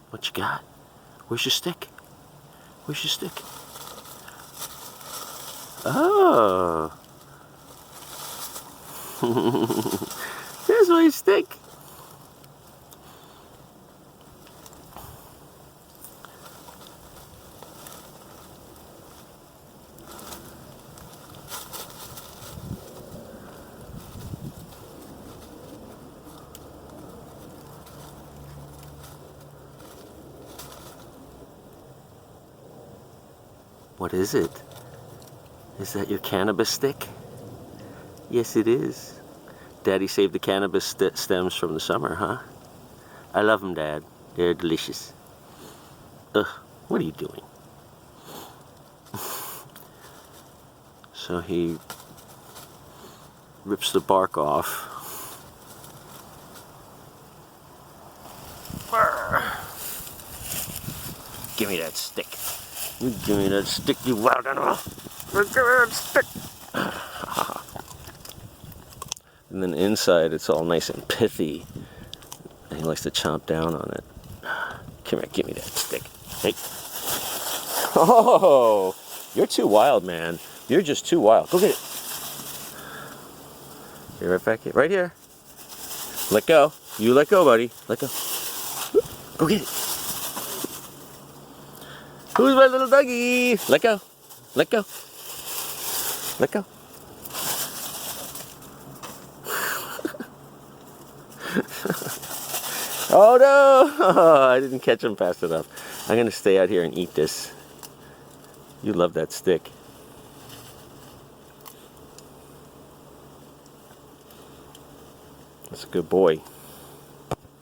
What you got? Where's your stick? Where's your stick? Oh. There's my stick. What is it? Is that your cannabis stick? Yes, it is. Daddy saved the cannabis stems from the summer, huh? I love them, Dad. They're delicious. Ugh, what are you doing? So he rips the bark off. Give me that stick. You give me that stick, you wild animal. Give me that stick. And then inside it's all nice and pithy. And he likes to chomp down on it. Come here, give me that stick. Hey. Oh, you're too wild, man. You're just too wild. Go get it. You're right back here. Right here. Let go. You let go, buddy. Let go. Go get it. Who's my little doggy? Let go. Let go. Let go. Oh no! I didn't catch him fast enough. I'm gonna stay out here and eat this. You love that stick. That's a good boy.